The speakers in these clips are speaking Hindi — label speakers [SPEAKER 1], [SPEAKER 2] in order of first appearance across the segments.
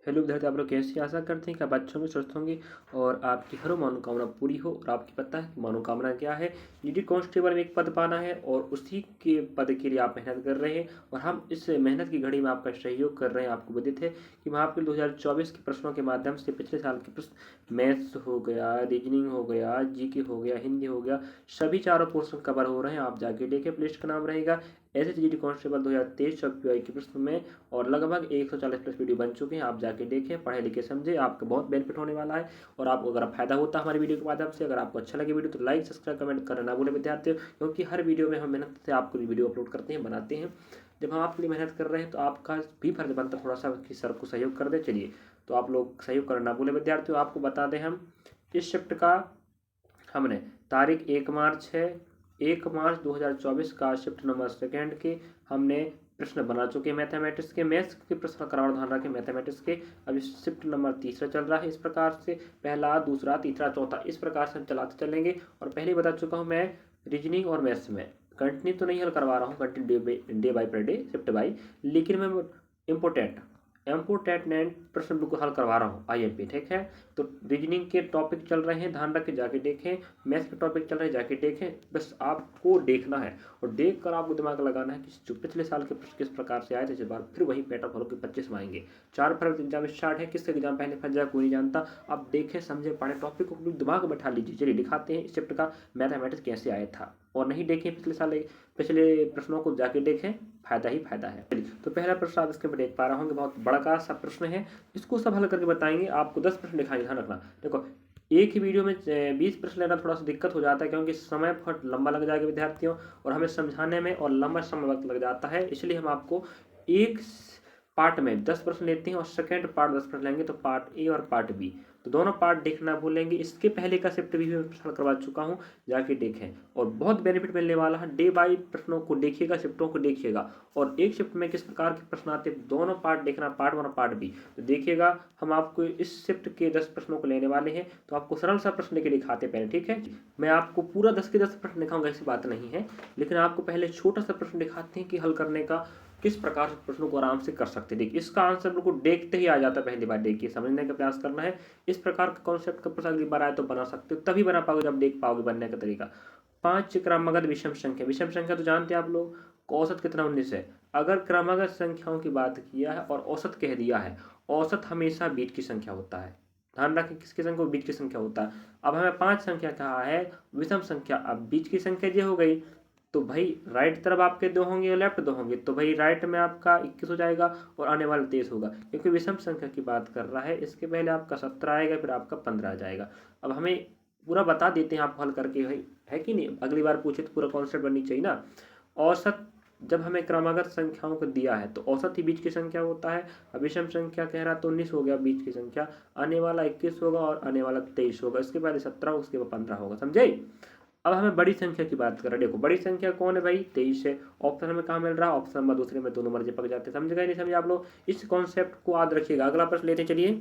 [SPEAKER 1] हेलो विद्यार्थी, आप लोग कैसी आशा करते हैं कि आप अच्छे होंगे, स्वस्थ होंगे और आपकी हर मनोकामना पूरी हो। और आपकी पता है कि मनोकामना क्या है? जीडी कांस्टेबल में एक पद पाना है और उसी के पद के लिए आप मेहनत कर रहे हैं और हम इस मेहनत की घड़ी में आपका सहयोग कर रहे हैं। आपको विदित है कि मैं आपके 2024 के प्रश्नों के माध्यम से पिछले साल के प्रश्न मैथ्स हो गया, रीजनिंग हो गया, जीके हो गया, हिंदी हो गया, सभी चारों पोर्शन कवर हो रहे हैं। आप जाके देखें, प्लेलिस्ट का नाम रहेगा एसएसजीडी कांस्टेबल 2023 सब पीआई के प्रश्न में, और लगभग 140 प्लस वीडियो बन चुके हैं। आप जाके देखें, पढ़े लिखे समझे, आपका बहुत बेनिफिट होने वाला है। और आपको अगर फायदा होता है हमारी वीडियो के माध्यम से, अगर आपको अच्छा लगे वीडियो तो लाइक सब्सक्राइब कमेंट करना ना भूलें विद्यार्थियों, क्योंकि हर वीडियो में हम मेहनत से आपको वीडियो अपलोड करते हैं, बनाते हैं। जब हम आपके लिए मेहनत कर रहे हैं तो आपका भी फर्ज बनता है थोड़ा सा कि सर को सहयोग कर दे। चलिए, तो आप लोग सहयोग करना ना भूलें विद्यार्थियों। आपको बता दें, हम इस शिफ्ट का हमने तारीख 1 मार्च है, 1 मार्च 2024 का शिफ्ट नंबर सेकेंड के हमने प्रश्न बना चुके हैं मैथमेटिक्स के। मैथ्स के प्रश्न करार ध्यान रखें मैथमेटिक्स के। अब शिफ्ट नंबर तीसरा चल रहा है। इस प्रकार से पहला, दूसरा, तीसरा, चौथा, इस प्रकार से हम चलाते चलेंगे। और पहले बता चुका हूँ मैं, रीजनिंग और मैथ्स में कंटिन्यू तो नहीं हल करवा रहा हूँ, continue day by per day, shift by, लेकिन मैं इम्पोर्टेंट प्रश्न बिल्कुल हल करवा रहा हूँ आईएमपी, ठीक है। तो रीजनिंग के टॉपिक चल रहे हैं, ध्यान रख के जाके देखें। मैथ्स के टॉपिक चल रहे हैं, जाके देखें। बस आपको देखना है और देख कर आपको दिमाग लगाना है कि जो पिछले साल के प्रश्न किस प्रकार से आए थे, इस बार फिर वही पैटर्न फॉलो के 25 में आएंगे। 4 फरवरी एग्जाम स्टार्ट है, किसका एग्जाम पहले फंस जाए कोई नहीं जानता। आप देखें, समझे, पढ़े, टॉपिक को दिमाग में बैठा लीजिए। चलिए दिखाते हैं इस चैप्टर का मैथमेटिक्स कैसे आया था। और नहीं देखें पिछले प्रश्नों को, जाके देखें, फायदा ही फायदा है। तो पहला प्रश्न आप इसके ऊपर देख पा रहे होंगे, बहुत बड़ा सा प्रश्न है। इसको सब हल करके बताएंगे। आपको 10 प्रश्न दिखाएंगे, ध्यान रखना। देखो, एक ही वीडियो में 20 प्रश्न लेना थोड़ा सा दिक्कत हो जाता है, क्योंकि समय बहुत लंबा लग जाएगा विद्यार्थियों, और हमें समझाने में और लंबा समय वक्त लग जाता है। इसलिए हम आपको एक पार्ट में 10 प्रश्न लेते हैं और सेकेंड पार्ट 10 प्रश्न लेंगे, तो पार्ट ए और पार्ट बी, तो दोनों पार्ट देखना भूलेंगे। इसके पहले का शिफ्ट भी मैं हल करवा चुका हूँ, जाके देखें। और बहुत बेनिफिट मिलने वाला है। डे बाई प्रश्नों को देखिएगा, शिफ्टों को देखिएगा, और एक शिफ्ट में किस प्रकार के प्रश्न आते हैं, दोनों पार्ट देखना, पार्ट 1 और पार्ट बी। तो देखिएगा, हम आपको इस शिफ्ट के 10 प्रश्नों को लेने वाले हैं। तो आपको सरल सा प्रश्न लेके दिखाते पहले, ठीक है। मैं आपको पूरा 10 के 10 प्रश्न दिखाऊंगा, ऐसी बात नहीं है, लेकिन आपको पहले छोटा सा प्रश्न दिखाते हैं कि हल करने का किस प्रकार से प्रश्नों को आराम से कर सकते हैं। देखिए, इसका आंसर बिल्कुल देखते ही आ जाता है। पहली बार देखिए, समझने का प्रयास करना है। इस प्रकार का कॉन्सेप्ट का प्रश्न अगली बार आए तो बना सकते हो, तभी बना पाओगे जब देख पाओगे बनने का तरीका। 5 क्रमागत विषम संख्या। विषम संख्या तो जानते हैं आप लोग, औसत कितना 19 है। अगर क्रमागत संख्याओं की बात किया है और औसत कह दिया है, औसत हमेशा बीच की संख्या होता है। ध्यान रखें, किसकी संख्या? बीच की संख्या होता है। अब हमें 5 संख्या कहा है, विषम संख्या। अब बीच की संख्या ये हो गई, तो भाई राइट तरफ आपके 2 होंगे और लेफ्ट 2 होंगे, तो भाई राइट में आपका 21 हो जाएगा और आने वाला 23 होगा, क्योंकि विषम संख्या की बात कर रहा है। इसके पहले आपका 17 आएगा, फिर आपका 15 आ जाएगा। अब हमें पूरा बता देते हैं आपको हल करके, भाई है कि नहीं, अगली बार पूछे तो पूरा कॉन्सेप्ट बननी चाहिए ना। औसत जब हमें क्रमागत संख्याओं को दिया है तो औसत ही बीच की संख्या होता है। अब विषम संख्या कह रहा तो 19 हो गया बीच की संख्या, आने वाला 21 होगा और आने वाला 23 होगा, इसके पहले 17, उसके बाद 15 होगा, समझे। अब हमें बड़ी संख्या की बात कर रहे हैं। देखो, बड़ी संख्या कौन है भाई? 23 है। ऑप्शन हमें कहाँ मिल रहा है? ऑप्शन नंबर दूसरे में, 2 नंबर जे पक जाते हैं। समझ गए नहीं समझे आप लोग? इस कॉन्सेप्ट को याद रखिएगा। अगला प्रश्न लेते चलिए।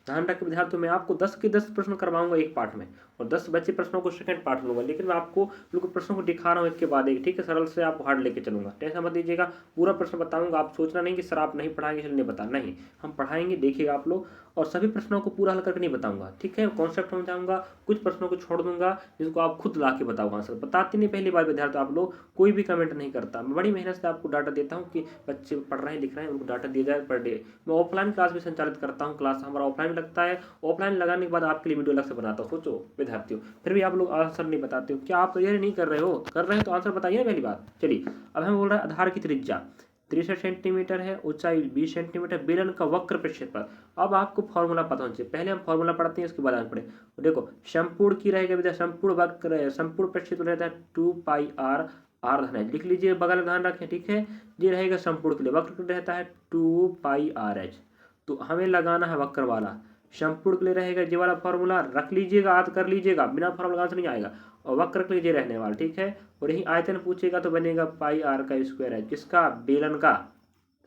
[SPEAKER 1] ध्यान रखें विद्यार्थियों, मैं आपको 10 के 10 प्रश्न करवाऊंगा एक पार्ट में, और 10 बच्चे प्रश्नों को सेकंड पार्ट लूंगा, लेकिन मैं आपको बिल्कुल प्रश्नों को दिखा रहा हूँ एक के बाद एक, ठीक है। सरल से आपको हार्ड लेके चलूंगा, टेंशन मत लीजिएगा। पूरा प्रश्न बताऊंगा, आप सोचना नहीं कि सर आप नहीं पढ़ाएंगे इसलिए नहीं बता, नहीं, हम पढ़ाएंगे, देखिएगा आप लोग। और सभी प्रश्नों को पूरा हल करके नहीं बताऊंगा, ठीक है। कॉन्सेप्ट समझाऊंगा, कुछ प्रश्नों को छोड़ दूंगा जिसको आप खुद ला के बताओगे आंसर। बताते नहीं पहली बार विद्यार्थी आप लोग, कोई भी कमेंट नहीं करता। मैं बड़ी मेहनत से आपको डाटा देता हूँ कि बच्चे पढ़ रहे हैं, लिख रहे हैं, उनको डाटा दिया जाए पर डे। मैं ऑफलाइन क्लास भी संचालित करता हूँ, क्लास हमारा ऑफलाइन लगता है। ऑफलाइन लगाने के बाद आपके लिए वीडियो अलग से बनाता हूँ। सोचो विद्यार्थियों, फिर भी आप लोग आंसर नहीं बताते हो। क्या आप तैयारी नहीं कर रहे हो? कर रहे हैं तो आंसर बताइए ना पहली बात। चलिए, अब हम बोल रहे हैं आधार की त्रिज्या 63 सेंटीमीटर है, ऊंचाई 20 सेंटीमीटर, बेलन का वक्र प्रक्षेपण। अब आपको फॉर्मूला पता होना चाहिए, पहले हम फॉर्मूला पढ़ते हैं उसके बाद आगे पढ़े। देखो, संपूर्ण की रहेगा विद्या, संपूर्ण वक्र, संपूर्ण प्रक्षेपण रहता है 2 पाई आर, आर धन है, लिख लीजिए बगल में, ध्यान रखें, ठीक है। ये रहेगा संपूर्ण के लिए, वक्र रहता है 2 पाई आर एच। तो हमें लगाना है वक्र वाला। संपूर्ण के लिए रहेगा ये वाला फॉर्मूला, रख लीजिएगा, याद कर लीजिएगा, बिना फॉर्मूला से नहीं आएगा। और वक्र के लिए ये रहने वाला, ठीक है। और यही आयतन पूछेगा तो बनेगा पाई आर का स्क्वायर है, किसका? बेलन का,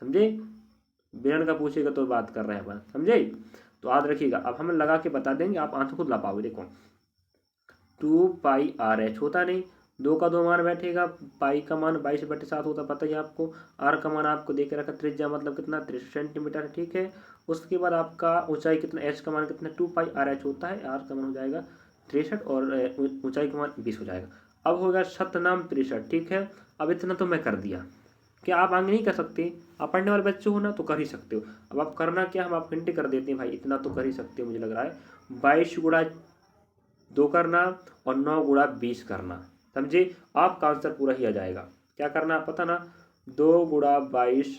[SPEAKER 1] समझे। बेलन का पूछेगा तो बात कर रहे हैं अपन, समझे। तो याद रखिएगा, अब हम लगा के बता देंगे, आप आंसर खुद ला पाओगे। देखो, 2 पाई आर एच होता नहीं, 2 का 2 मान बैठेगा, पाई का मान 22/7 होता पता ही आपको। आर का मान आपको दे के रखा, त्रिज्या मतलब कितना 63 सेंटीमीटर है, ठीक है। उसके बाद आपका ऊंचाई कितना, एच का मान कितना 2πRh होता है, आर का मान हो जाएगा 63 और ऊंचाई का मान 20 हो जाएगा। अब होगा शतनाम 63, ठीक है। अब इतना तो मैं कर दिया, क्या आप आगे नहीं कर सकते? आप पढ़ने वाले बच्चे हो ना, तो कर ही सकते हो। अब आप करना क्या, हम आपको हिंट कर देते हैं भाई, इतना तो कर ही सकते हो मुझे लग रहा है। 22 गुणा 2 करना और 9 गुणा 20 करना, समझे? आपका आंसर पूरा ही आ जाएगा। क्या करना है पता ना, 2 गुणा 22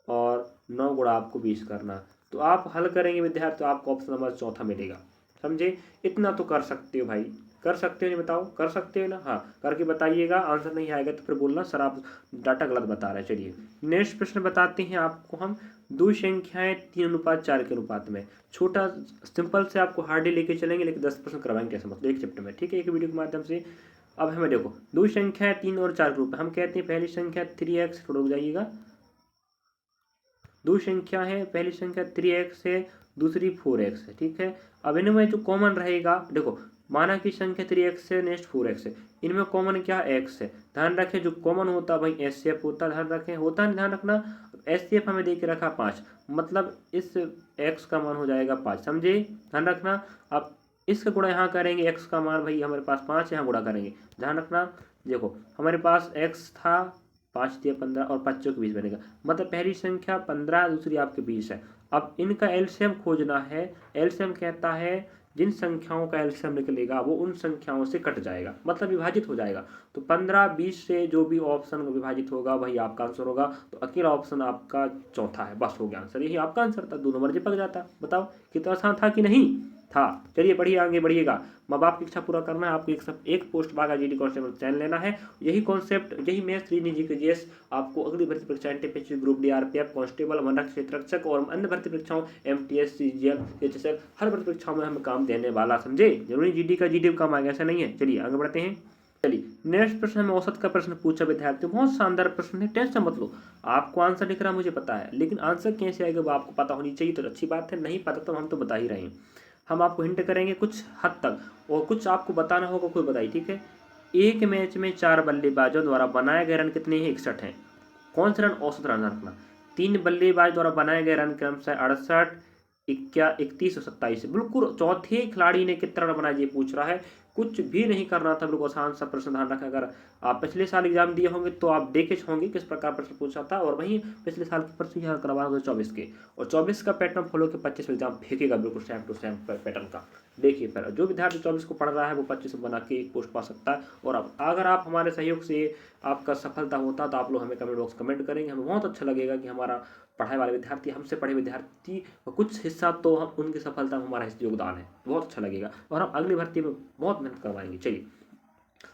[SPEAKER 1] और 9 गुणा आपको 20 करना। तो आप हल करेंगे विद्यार्थी, तो आपको ऑप्शन नंबर चौथा मिलेगा, समझे? इतना तो कर सकते हो भाई, कर सकते हो नहीं बताओ, कर सकते हो ना? हाँ करके बताइएगा। आंसर नहीं आएगा तो फिर बोलना सर आप डाटा गलत बता रहे हैं। चलिए नेक्स्ट प्रश्न बताते हैं आपको हम। दो संख्याएं 3:4 के अनुपात में, छोटा सिंपल से आपको हार्डली लेके चलेंगे, लेकिन 10% करवाएंगे, कैसे मतलब एक चैप्टर में, ठीक है, एक वीडियो के माध्यम से। अब हमें देखो दो संख्याएं 3 और 4 के रूप में, हम कहते हैं पहली संख्या 3x, रुक जाइएगा, दो संख्या है, पहली संख्या 3x है, दूसरी 4x है, ठीक है। अब इनमें जो कॉमन रहेगा, देखो माना कि संख्या 3x है, नेक्स्ट 4x है, इनमें कॉमन क्या x है। ध्यान रखें जो कॉमन होता है भाई एचसीएफ होता है, ध्यान रखें, होता है ध्यान रखना। एचसीएफ हमें दे के रखा 5, मतलब इस x का मान हो जाएगा 5, समझे? ध्यान रखना। अब इसका गुणा यहाँ करेंगे, x का मान भाई हमारे पास 5, यहाँ गुणा करेंगे, ध्यान रखना। देखो हमारे पास x था, 5 दिया 15 और 5 चौक 20 बनेगा, मतलब पहली संख्या 15, दूसरी आपके 20 है। अब इनका एलसीएम खोजना है। एलसीएम कहता है जिन संख्याओं का एलसीएम निकलेगा वो उन संख्याओं से कट जाएगा, मतलब विभाजित हो जाएगा। तो 15 20 से जो भी ऑप्शन विभाजित होगा वही आपका आंसर होगा। तो अकेला ऑप्शन आपका चौथा है, बस हो गया आंसर, यही आपका आंसर था। 2 नंबर चिपक जाता। बताओ कितना आसान था कि नहीं था? चलिए बढ़िए, आगे बढ़िएगा। माँ बाप की इच्छा पूरा करना है आपको, एक पोस्ट बागा जीडी कांस्टेबल चयन लेना है। यही कॉन्सेप्ट, यही मैथ्स रीजनिंग जीके जीएस आपको अगली भर्ती परीक्षा NTPC group D, RPF, constable, one क्षेत्र रक्षक और अन्य भर्ती परीक्षाओं एमटीएस, सीजीएल, एचएसएल, हर भर्ती परीक्षाओं में हमें काम देने वाला, समझे? जरूरी जीडी का जीडी काम आएगा, ऐसा नहीं है। चलिए आगे बढ़ते हैं। चलिए नेक्स्ट प्रश्न में औसत का प्रश्न पूछा विद्यार्थियों, बहुत शानदार प्रश्न है, टेंशन मत लो। आपको आंसर दिख रहा मुझे पता है, लेकिन आंसर कैसे आएगा वो आपको पता होनी चाहिए, तो अच्छी बात है। नहीं पता तो हम तो बता ही रहे हैं, हम आपको हिंट करेंगे कुछ हद तक, और कुछ आपको बताना होगा, कोई बताइए, ठीक है। एक मैच में 4 बल्लेबाजों द्वारा बनाए गए रन कितने हैं? 61 हैं। कौन से रन? औसत रन रखना। 3 बल्लेबाज द्वारा बनाए गए रन क्रमशः 68, 31 और 27 है। बिल्कुल चौथे खिलाड़ी ने कितना रन बनाया ये पूछ रहा है, कुछ भी नहीं करना था, बिल्कुल आसान सा प्रश्न। ध्यान रखें, अगर आप पिछले साल एग्जाम दिए होंगे तो आप देखे होंगे किस प्रकार प्रश्न पूछा था, और वहीं पिछले साल के प्रश्न यहाँ करवा 24 के, और 24 का पैटर्न फॉलो के 25 एग्जाम फेंकेगा, बिल्कुल सेम टू सेम पैटर्न का। देखिए फिर जो विद्यार्थी 24 को पढ़ रहा है वो 25 बना के एक पोस्ट पा सकता है। और अब अगर आप हमारे सहयोग से आपका सफलता होता तो आप लोग हमें कमेंट बॉक्स कमेंट करेंगे, हमें बहुत अच्छा लगेगा कि हमारा पढ़ाई वाले विद्यार्थी, हमसे पढ़े विद्यार्थी, कुछ हिस्सा तो हम उनकी सफलता में हमारा योगदान है, बहुत अच्छा लगेगा, और हम अगली भर्ती में बहुत मेहनत करवाएंगे। चलिए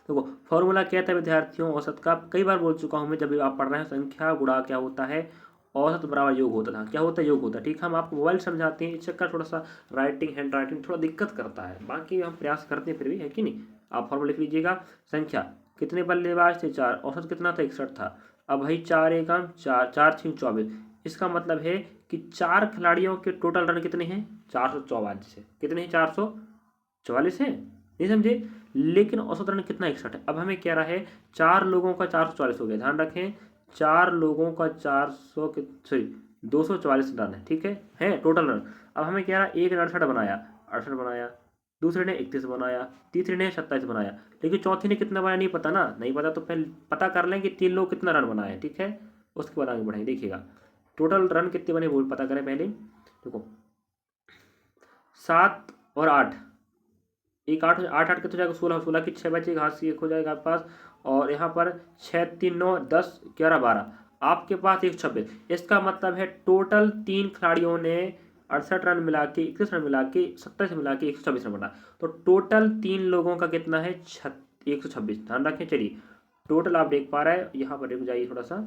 [SPEAKER 1] देखो फॉर्मूला क्या था विद्यार्थियों, औसत का कई बार बोल चुका हूँ मैं, जब आप पढ़ रहे हैं संख्या गुणा क्या होता है, औसत बराबर योग होता था। क्या होता है? योग होता है, ठीक है। हम आपको मोबाइल समझाते हैं, इस चक्कर थोड़ा सा राइटिंग हैंड राइटिंग थोड़ा दिक्कत करता है, बाकी हम प्रयास करते हैं फिर भी, है कि नहीं। आप फॉर्मूला लिख लीजिएगा। संख्या कितने बल्लेबाज थे? 4, औसत कितना था? 61 था। अब भाई 4 एकम 4, 4 6 24, इसका मतलब है कि 4 खिलाड़ियों के टोटल रन कितने हैं? 444 है। कितने हैं? 444 है, नहीं समझे? लेकिन औसत रन कितना? 61 है। अब हमें कह रहा है 4 लोगों का 444 हो गया, ध्यान रखें 4 लोगों का 400 के सॉरी 244 रन है, ठीक है टोटल रन। अब हमें कह रहा है एक ने 68 बनाया, 68 बनाया, दूसरे ने 31 बनाया, तीसरे ने 27 बनाया, लेकिन चौथे ने कितना बनाया नहीं पता ना, नहीं पता तो पहले पता कर लें कि 3 लोग कितना रन बनाए, ठीक है। उसके बाद आगे बढ़ेंगे, देखिएगा टोटल रन कितने बने वो पता करें पहले। देखो 7 और 8, एक 8 8 8 कितना जाएगा? 16, 16 की 6 बचेगा, घास एक हो जाएगा आपके पास, और यहाँ पर 6 3 9 10 11 12, आपके पास 126। इसका मतलब है टोटल 3 खिलाड़ियों ने 68 रन मिला के, 31 रन मिला के, 27 मिला के 126 रन बना। तो टोटल 3 लोगों का कितना है? 126, ध्यान रखें। चलिए टोटल आप देख पा रहे हैं, यहाँ पर देख जाइए थोड़ा सा,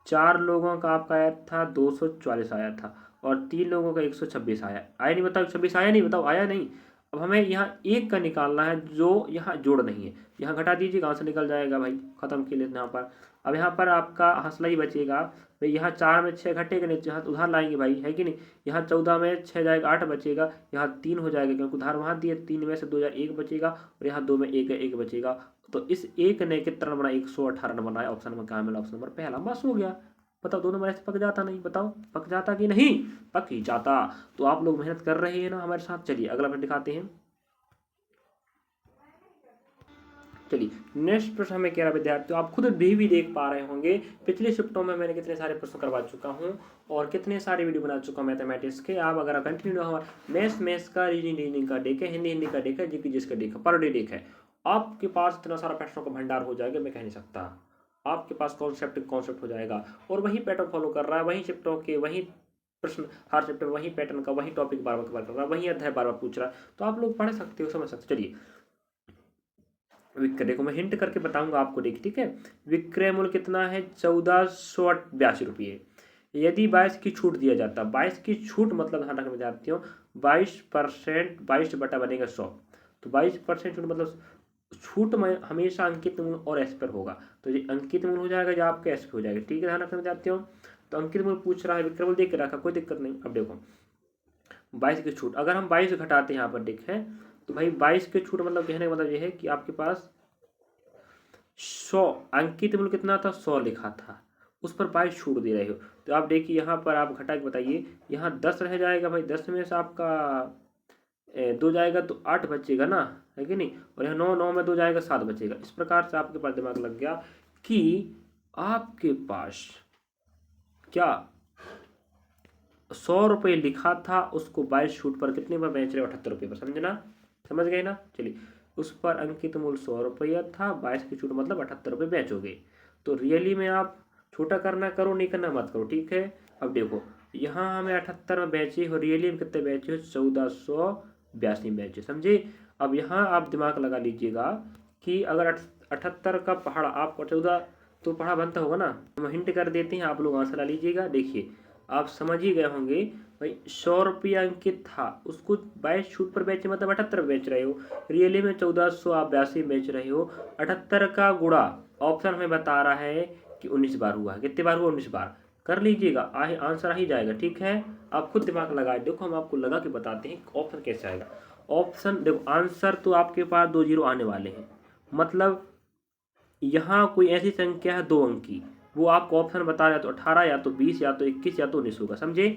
[SPEAKER 1] 4 लोगों का आपका आया था 244 आया था, और 3 लोगों का 126 आया नहीं? बताओ 126 आया नहीं? बताओ आया नहीं? अब हमें यहाँ एक का निकालना है जो यहाँ जोड़ नहीं है, यहाँ घटा दीजिए, कहाँ से निकल जाएगा भाई, खत्म के लिए यहाँ पर। अब यहाँ पर आपका हंसला ही बचेगा भाई, यहाँ 4 में 6 घटेगा नहीं, यहाँ उधार लाएंगे भाई, है कि नहीं। यहाँ 14 में 6 जाएगा, 8 बचेगा, यहाँ 3 हो जाएगा क्योंकि उधार वहाँ दिए, 3 में से 2 एक बचेगा, और यहाँ 2 में 1 बचेगा। तो इस एक ने कितना बना, 118 रन बनाया। ऑप्शन में क्या मिला, ऑप्शन नंबर पहला। बस हो गया। बताओ, 2 नंबर ऐसे पक जाता नहीं? बताओ पक जाता कि नहीं? पक ही जाता। तो आप लोग मेहनत कर रहे हैं ना हमारे साथ। चलिए अगला प्रश्न दिखाते हैं। चलिए नेक्स्ट प्रश्न हमें कह रहा विद्यार्थियों, आप खुद भी देख पा रहे होंगे पिछले शिफ्टों में मैंने कितने सारे प्रश्न करवा चुका हूँ और कितने सारे वीडियो बना चुका हूँ मैथमेटिक्स के। आप अगर कंटिन्यू हमारा मैथ्स का, रीजनिंग का डेक है, हिंदी का डेक है, जीके जिसका डेक है, पर डे डेक है, आपके पास इतना सारा प्रश्नों का भंडार हो जाएगा मैं कह नहीं सकता। आपके पास कॉन्सेप्ट हो जाएगा और वही पैटर्न फॉलो कर रहा है, वही शिफ्टों के वही प्रश्न, हर चैप्टर वही पैटर्न का वही टॉपिक बार बार कवर कर रहा है, वही अध्याय बार बार पूछ रहा है, तो आप लोग पढ़ सकते हो, समझ सकते हो। चलिए विक्रय को मैं हिंट करके बताऊंगा आपको, देखिए ठीक है। विक्रय मूल्य कितना है, 1482 रुपये। यदि 22 की छूट दिया जाता, 22 की छूट मतलब ध्यान रखना विद्यार्थियों, 22%, 22 बटा बनेगा 100, तो 22% छूट मतलब छूट में हमेशा अंकित मूल्य और एस पर होगा, तो ये अंकित मूल्य हो जाएगा या आपका एस पे हो जाएगा, ठीक है, ध्यान रखना विद्यार्थियों। तो अंकित मूल्य पूछ रहा है, विक्रय मूल्य देख के रखा, कोई दिक्कत नहीं। अब देखो 22 की छूट, अगर हम 22 घटाते हैं यहाँ पर देखें तो भाई 22 की छूट मतलब कहने का मतलब ये है कि आपके पास 100 अंकित मूल्य कितना था, 100 लिखा था, उस पर 22 छूट दे रहे हो। तो आप देखिए यहाँ पर आप घटा के बताइए, यहाँ 10 रह जाएगा भाई, 10 में से आपका 2 जाएगा तो 8 बचेगा ना, है कि नहीं, और यहाँ 9 में 2 जाएगा 7 बचेगा। इस प्रकार से आपके पास दिमाग लग गया कि आपके पास क्या 100 रुपये लिखा था, उसको 22 छूट पर कितने पर बेच रहे हो, 78 रुपये पर, समझना, समझ गए ना। चलिए उस पर अंकित मूल्य 100 रुपया था, 22 की छूट मतलब 78 रुपये बेचोगे। तो रियली में आप छोटा करना करो, नहीं करना मत करो, ठीक है। अब देखो यहाँ हमें 78 में बेचे हो, रियली में कितने बेचे हो, 1482 बेचे, समझे। अब यहाँ आप दिमाग लगा लीजिएगा कि अगर 78 का पहाड़ा आपको 14 तो पहाड़ा बनता होगा ना, हम हिंट कर देते हैं, आप लोग आंसर ला लीजिएगा। देखिए आप समझ ही गए होंगे भाई, 100 रुपया अंकित था, उसको 22 छूट पर बेचे मतलब 78 बेच रहे हो, रियली में 1482 बेच रहे हो। 78 का गुणा ऑप्शन हमें बता रहा है कि 19 बार हुआ है, कितने बार हुआ, 19 बार, कर लीजिएगा, आंसर आ ही जाएगा, ठीक है। आप खुद दिमाग लगाए, देखो हम आपको लगा के बताते हैं ऑप्शन कैसे आएगा। ऑप्शन देखो, आंसर तो आपके पास 2 जीरो आने वाले हैं, मतलब यहाँ कोई ऐसी संख्या है 2 अंक की, वो आपको ऑप्शन बता रहा है, तो 18 या तो 20 या तो 21 या तो 19 होगा, समझे।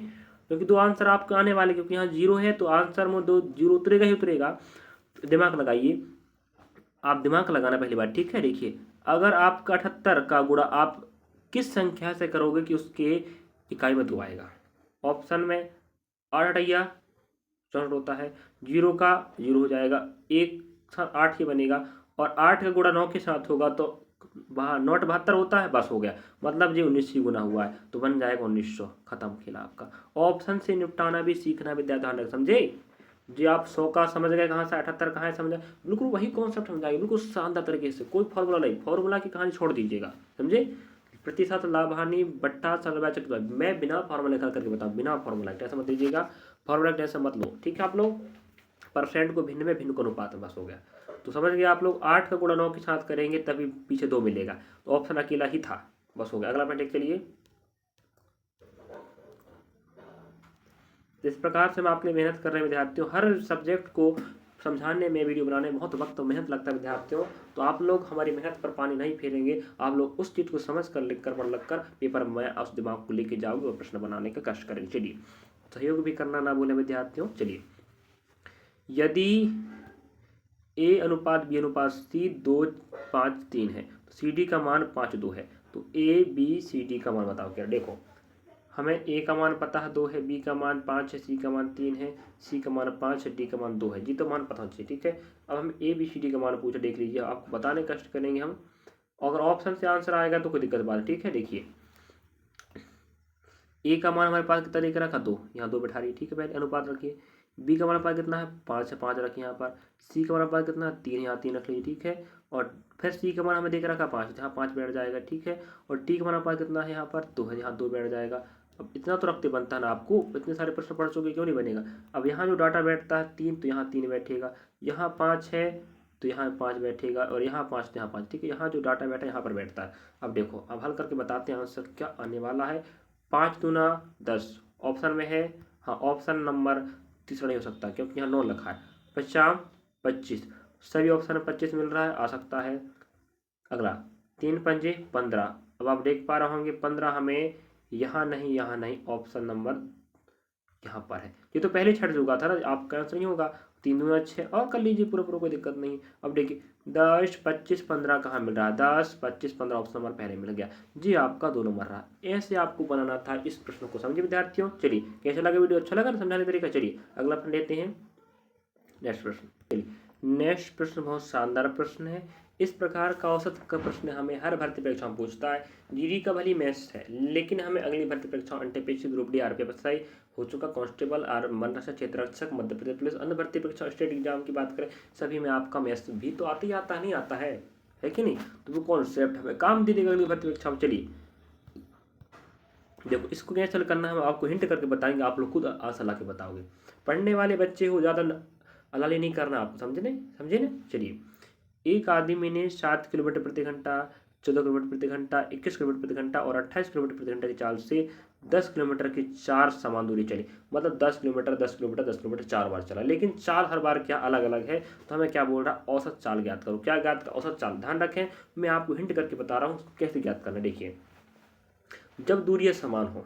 [SPEAKER 1] क्योंकि 2 आंसर आपके आने वाले, क्योंकि यहाँ जीरो है तो आंसर में 2 जीरो उतरेगा ही उतरेगा। दिमाग लगाइए, आप दिमाग लगाना पहली बार, ठीक है। देखिए अगर आपका 78 का गुणा आप किस संख्या से करोगे कि उसके इकाई में 2 आएगा। ऑप्शन में 8 अठैया 64 होता है, जीरो का जीरो हो जाएगा, एक साथ 8 ही बनेगा, और 8 का गुणा 9 के साथ होगा तो वहाँ 9 72 होता है, बस हो गया, मतलब ये 19 ही गुना हुआ है, तो बन जाएगा 1900, खत्म खेला आपका। ऑप्शन से निपटाना भी सीखना विद्यार्थी, समझे जी। आप 100 का समझ गए, कहाँ से 78 कहाँ है समझा, बिल्कुल वही कॉन्सेप्ट समझाएंगे, बिल्कुल शानदार तरीके से, कोई फॉर्मूला नहीं, फॉर्मूला की कहानी छोड़ दीजिएगा, समझे। प्रतिशत लाभ हानि बट्टा सर्वचक, मैं बिना फॉर्मूला का करके बताऊँ, बिना फॉर्मूला टेंशन मत लीजिएगा, फॉर्मूला टेंशन मत लो, ठीक है। आप लोग परसेंट को भिन्न में भिन्न को अनुपात में, बस हो गया। तो समझ गए आप लोग, 8 का गुणा 9 के साथ करेंगे तभी पीछे 2 मिलेगा, तो ऑप्शन अकेला ही था, बस हो गया। अगला पॉइंट चलिए। इस प्रकार से हम आपके लिए मेहनत कर रहे हैं विद्यार्थियों, हर सब्जेक्ट को समझाने में, वीडियो बनाने में बहुत वक्त और मेहनत लगता है विद्यार्थियों, तो आप लोग हमारी मेहनत पर पानी नहीं फेरेंगे, आप लोग उस चीज़ को समझ कर, लिख कर, पढ़ लिख कर पेपर में उस दिमाग को लेके जाओगे और प्रश्न बनाने का कष्ट करेंगे। चलिए सहयोग भी करना ना भूलें विद्यार्थियों। चलिए यदि ए अनुपात बी अनुपात सी 2:5:3 है, तो सी डी का मान 5:2 है, तो ए बी सी डी का मान बताओ क्या। देखो हमें ए का मान पता है 2 है, बी का मान 5 है, सी का मान 3 है, सी का मान 5 है, डी का मान 2 है, जी तो मान पता होना चाहिए, ठीक है। अब हम ए बी सी डी का मान पूछे, देख लीजिए, आपको बताने कष्ट करेंगे हम, अगर ऑप्शन से आंसर आएगा तो कोई दिक्कत बात है, ठीक है। देखिए ए का मान हमारे पास कितना लेकर रखा, 2, यहाँ 2 बैठा रही, ठीक है, पहले अनुपात रखिए। बी का हमारे पास कितना है, 5 है, 5 रखिए यहाँ पर। सी का हमारे पास कितना है, 3, यहाँ 3 रख लीजिए, ठीक है। और फिर सी का मान हमें देकर रखा 5, जहाँ 5 बैठ जाएगा, ठीक है। और टी का हमारे पास कितना है, यहाँ पर 2 है, यहाँ 2 बैठ जाएगा। अब इतना तो रखते बनता है ना आपको, इतने सारे प्रश्न पढ़ चुके, क्यों नहीं बनेगा। अब यहाँ जो डाटा बैठता है 3, तो यहाँ 3 बैठेगा, यहाँ 5 है तो यहाँ 5 बैठेगा, और यहाँ 5 तो यहाँ 5, ठीक है। यहाँ जो डाटा बैठा है यहाँ पर बैठता है। अब देखो अब हल करके बताते हैं आंसर क्या आने वाला है। 5 दूना 10 ऑप्शन में है, हाँ ऑप्शन नंबर तीसरा नहीं हो सकता क्योंकि यहाँ 9 लिखा है। 50 25 सभी ऑप्शन में 25 मिल रहा है, आ सकता है। अगला 3×5 = 15। अब आप देख पा रहे होंगे 15 हमें यहाँ नहीं ऑप्शन नंबर यहाँ पर है। ये तो पहले छट चुका था ना, आपका आंसर नहीं होगा। 3×2 = 6 और कर लीजिए पूरा पूरा, कोई दिक्कत नहीं। अब देखिए 10, 25, 15 कहाँ मिल रहा है? 10, 25, 15 ऑप्शन नंबर पहले मिल गया जी, आपका 2 नंबर रहा। ऐसे आपको बनाना था इस प्रश्न को, समझे विद्यार्थियों? चलिए, कैसा लगा वीडियो? अच्छा लगा ना समझाने का तरीका? चलिए अगला प्रश्न लेते हैं। नेक्स्ट प्रश्न, चलिए नेक्स्ट प्रश्न बहुत शानदार प्रश्न है। इस प्रकार का औसत का प्रश्न हमें हर भर्ती परीक्षा में पूछता है। जीडी का भली मैथ्स है, लेकिन हमें अगली भर्ती परीक्षा एनटीपीसी, ग्रुप डी, आरपीएफ हो चुका, कांस्टेबल और मनरक्षा क्षेत्र रक्षक, मध्य प्रदेश पुलिस, अन्य भर्ती परीक्षा, स्टेट एग्जाम की बात करें, सभी में आपका मैथ्स भी तो आता ही आता, नहीं आता है कि नहीं? तो वो कॉन्सेप्ट हमें काम दे देगा अगली भर्ती परीक्षा में। चलिए देखो, इसको कैसे हल करना है हम आपको हिंट करके बताएंगे, आप लोग खुद आंसर ला के बताओगे। पढ़ने वाले बच्चे हो, ज़्यादा अलाली नहीं करना आपको, समझे ना? चलिए, एक आदमी ने 7 किलोमीटर प्रति घंटा, 14 किलोमीटर प्रति घंटा, 21 किलोमीटर प्रति घंटा और 28 किलोमीटर प्रति घंटा की चाल से 10 किलोमीटर की 4 समान दूरी चली। मतलब 10 किलोमीटर 10 किलोमीटर 10 किलोमीटर 4 बार चला, लेकिन चाल हर बार क्या अलग अलग है। तो हमें क्या बोल रहा है? औसत चाल ज्ञात करो। क्या ज्ञात? औसत चाल। ध्यान रखें, मैं आपको हिंट करके बता रहा हूँ कैसे ज्ञात करना। देखिए, जब दूरियां समान हो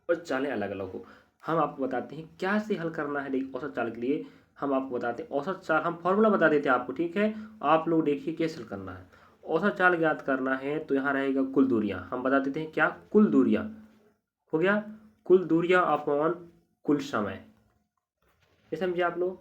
[SPEAKER 1] और चालें अलग अलग हो, हम आपको बताते हैं क्या से हल करना है। देखिए, औसत चाल के लिए हम आपको बताते हैं औसत चाल, हम फॉर्मूला बता देते हैं आपको, ठीक है? आप लोग देखिए कैसे हल करना है। औसत चाल ज्ञात करना है तो यहाँ रहेगा कुल दूरियां, हम बता देते हैं क्या? कुल दूरियां हो गया, कुल दूरियां अपॉन कुल समय। ये समझे आप लोग?